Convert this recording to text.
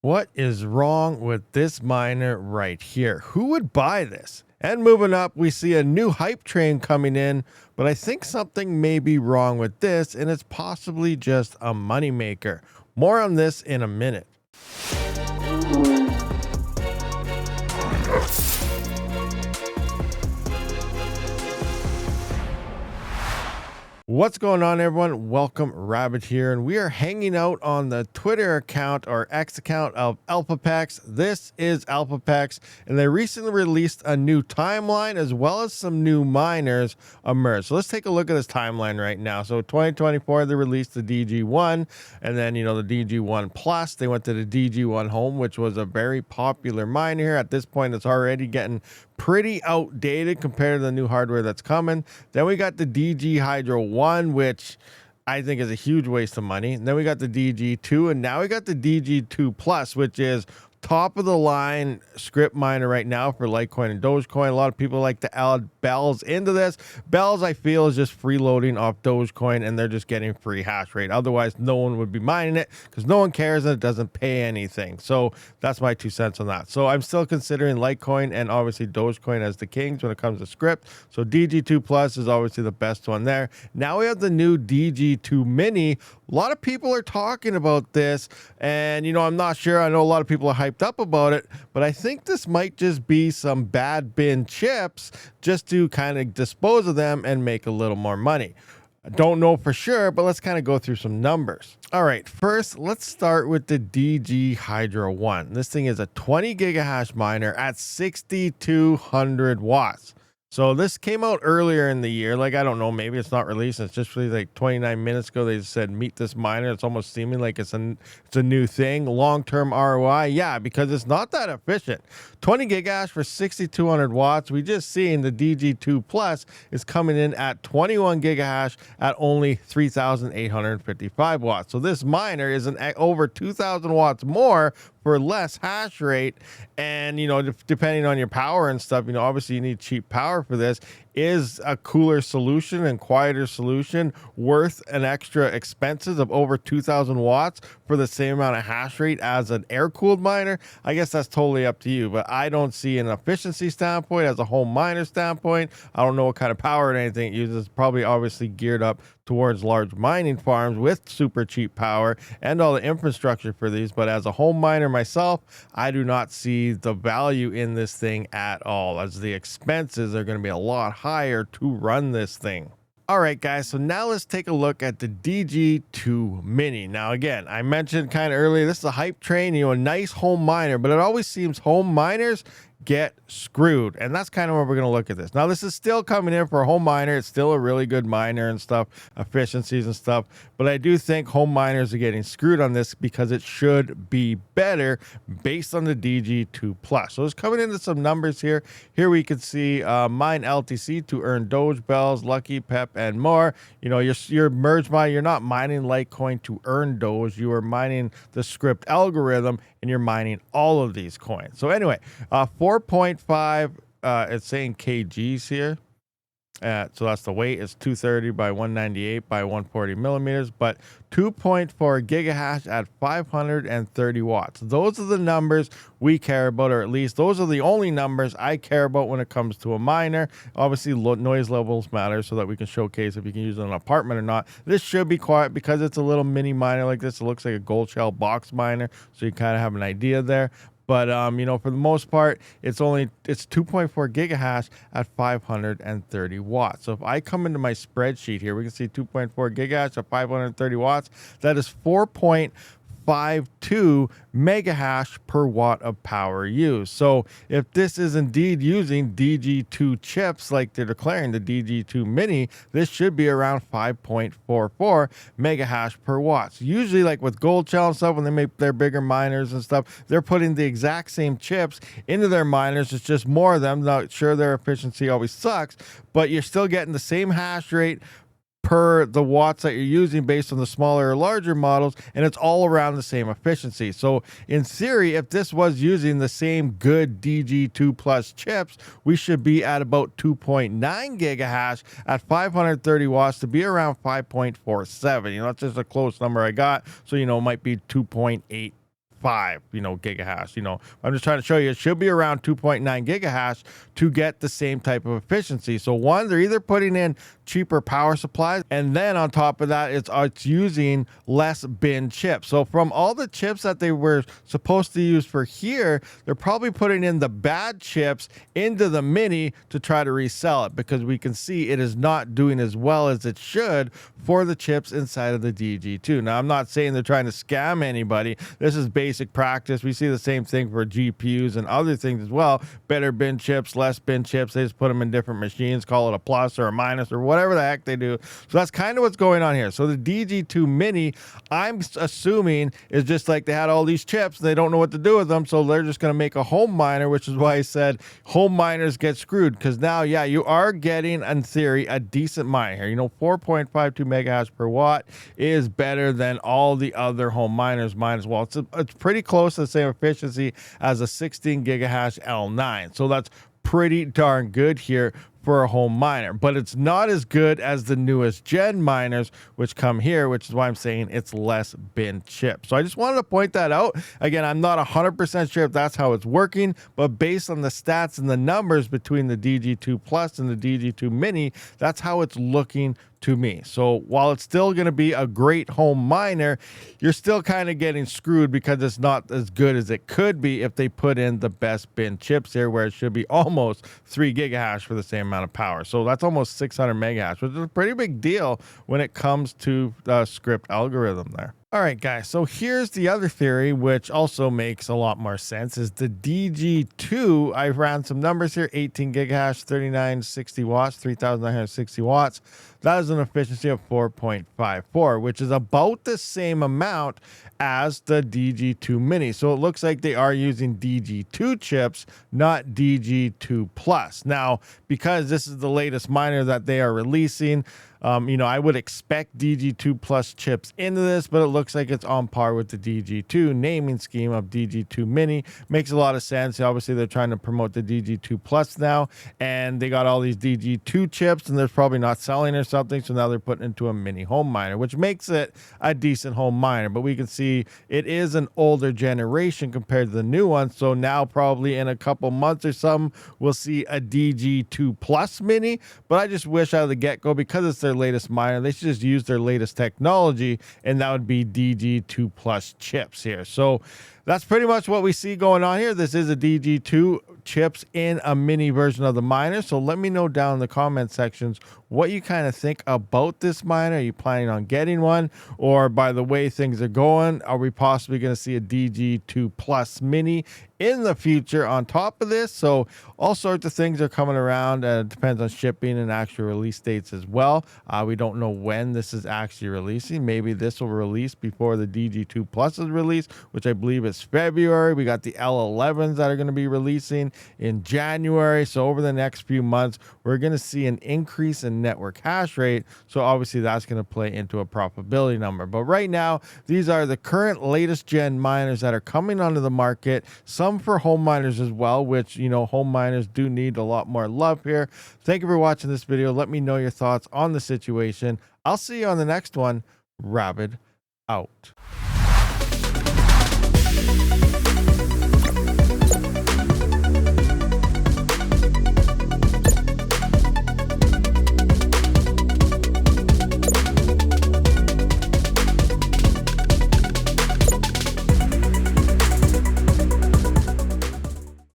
What is wrong with this miner right here? Who would buy this? And moving up, we see a new hype train coming in, but I think something may be wrong with this, and it's possibly just a moneymaker. More on this in a minute. What's going on, everyone? Welcome, Rabid here, and we are hanging out on the Twitter account or X account of AlphaPex. This is AlphaPex, and they recently released a new timeline as well as some new miners emerged. So let's take a look at this timeline right now. So 2024, they released the DG1, and then the DG1 Plus. They went to the DG1 Home, which was a very popular miner here. At this point, it's already getting pretty outdated compared to the new hardware that's coming. Then we got the DG Hydro 1, which I think is a huge waste of money. And then we got the DG2, and now we got the DG2 Plus, which is top of the line script miner right now for Litecoin and Dogecoin. A lot of people like to add bells into this. Bells, I feel, is just freeloading off Dogecoin, and they're just getting free hash rate. Otherwise, no one would be mining it because no one cares and it doesn't pay anything. So that's my 2 cents on that. So I'm still considering Litecoin and obviously Dogecoin as the kings when it comes to script. So DG2 Plus is obviously the best one there. Now we have the new DG2 Mini. A lot of people are talking about this, and I'm not sure. I know a lot of people are hyped up about it, but I think this might just be some bad bin chips just to kind of dispose of them and make a little more money. I don't know for sure, but let's kind of go through some numbers. All right, first, let's start with the DG Hydro 1. This thing is a 20 gigahash miner at 6,200 watts. So this came out earlier in the year. Like, I don't know, maybe it's not released. It's just really like 29 minutes ago. They said, meet this miner. It's almost seeming like it's a new thing. Long-term ROI. Yeah, because it's not that efficient. 20 gigahash for 6,200 watts. We just seen the DG2 Plus is coming in at 21 gigahash at only 3,855 watts. So this miner is over 2,000 watts more for less hash rate. And, depending on your power and stuff, obviously you need cheap power for this. Is a cooler solution and quieter solution worth an extra expenses of over 2,000 watts for the same amount of hash rate as an air-cooled miner? I guess that's totally up to you, but I don't see an efficiency standpoint as a home miner standpoint. I don't know what kind of power or anything it uses. It's probably obviously geared up towards large mining farms with super cheap power and all the infrastructure for these. But as a home miner myself, I do not see the value in this thing at all, as the expenses are going to be a lot higher to run this thing. All right, guys, so now let's take a look at the DG2 Mini. Now, again, I mentioned kind of earlier, this is a hype train, a nice home miner, but it always seems home miners get screwed, and that's kind of where we're going to look at this. Now, this is still coming in for a home miner. It's still a really good miner and stuff, efficiencies and stuff, but I do think home miners are getting screwed on this because it should be better based on the DG2 Plus. So it's coming into some numbers here. Here we can see mine LTC to earn Doge, Bells, Lucky, Pep, and more. Your merge mine, you're not mining Litecoin to earn Doge. You are mining the script algorithm, and you're mining all of these coins. So anyway, 4.5, it's saying kgs here. So that's the weight. It's 230 by 198 by 140 millimeters, but 2.4 gigahash at 530 watts. Those are the numbers we care about, or at least those are the only numbers I care about when it comes to a miner. Obviously, noise levels matter so that we can showcase if you can use it in an apartment or not. This should be quiet because it's a little mini miner like this. It looks like a gold shell box miner, so you kind of have an idea there. But, for the most part, it's 2.4 gigahash at 530 watts. So if I come into my spreadsheet here, we can see 2.4 gigahash at 530 watts. That is 4.52 megahash per watt of power used. So if this is indeed using DG2 chips like they're declaring, the DG2 Mini, this should be around 5.44 megahash per watts. Usually, like with gold shell and stuff, when they make their bigger miners and stuff, they're putting the exact same chips into their miners. It's just more of them. Not sure their efficiency always sucks, but you're still getting the same hash rate per the watts that you're using based on the smaller or larger models, and it's all around the same efficiency. So in theory, if this was using the same good DG2 Plus chips, we should be at about 2.9 gigahash at 530 watts to be around 5.47. That's just a close number I got. So, it might be 2.8 gigahash. I'm just trying to show you it should be around 2.9 gigahash to get the same type of efficiency. So one, they're either putting in cheaper power supplies, and then on top of that, it's using less bin chips. So from all the chips that they were supposed to use for here, they're probably putting in the bad chips into the mini to try to resell it, because we can see it is not doing as well as it should for the chips inside of the DG2. Now, I'm not saying they're trying to scam anybody. This is basic practice. We see the same thing for GPUs and other things as well. Better bin chips, less bin chips. They just put them in different machines, call it a plus or a minus or whatever the heck they do. So that's kind of what's going on here. So the DG2 Mini, I'm assuming, is just like they had all these chips and they don't know what to do with them, so they're just going to make a home miner, which is why I said home miners get screwed, because now, yeah, you are getting, in theory, a decent miner here. 4.52 megahash per watt is better than all the other home miners mine as well. It's pretty close to the same efficiency as a 16 gigahash L9. So that's pretty darn good here for a home miner, but it's not as good as the newest gen miners, which come here, which is why I'm saying it's less bin chip. So I just wanted to point that out. Again, I'm not 100% sure if that's how it's working, but based on the stats and the numbers between the DG2 Plus and the DG2 Mini, that's how it's looking to me. So while it's still going to be a great home miner, you're still kind of getting screwed because it's not as good as it could be if they put in the best bin chips here, where it should be almost 3 gigahash for the same amount of power. So that's almost 600 megahash, which is a pretty big deal when it comes to the script algorithm there. All right, guys, so here's the other theory, which also makes a lot more sense, is the DG2. I ran some numbers here: 18 gigahash, 3960 watts, 3960 watts. That is an efficiency of 4.54, which is about the same amount as the DG2 Mini. So it looks like they are using DG2 chips, not DG2 Plus. Now, because this is the latest miner that they are releasing, I would expect DG2 Plus chips into this, but it looks like it's on par with the DG2 naming scheme of DG2 Mini. Makes a lot of sense. Obviously, they're trying to promote the DG2 Plus now, and they got all these DG2 chips, and they're probably not selling or something, so now they're putting into a mini home miner, which makes it a decent home miner. But we can see it is an older generation compared to the new one, so now probably in a couple months or something, we'll see a DG2 Plus Mini. But I just wish out of the get-go, because it's their latest miner, they should just use their latest technology, and that would be DG2 Plus chips here. So that's pretty much what we see going on here. This is a DG2 chips in a mini version of the miner. So let me know down in the comment sections what you kind of think about this miner. Are you planning on getting one? Or by the way things are going, are we possibly going to see a DG2 Plus Mini in the future on top of this? So all sorts of things are coming around. It depends on shipping and actual release dates as well. We don't know when this is actually releasing. Maybe this will release before the DG2 Plus is released, which I believe is February. We got the L11s that are going to be releasing in January. So over the next few months, we're going to see an increase in network hash rate. So obviously that's going to play into a profitability number. But right now, these are the current latest gen miners that are coming onto the market. Some for home miners as well, which, home miners do need a lot more love here. Thank you for watching this video. Let me know your thoughts on the situation. I'll see you on the next one. Rabid out.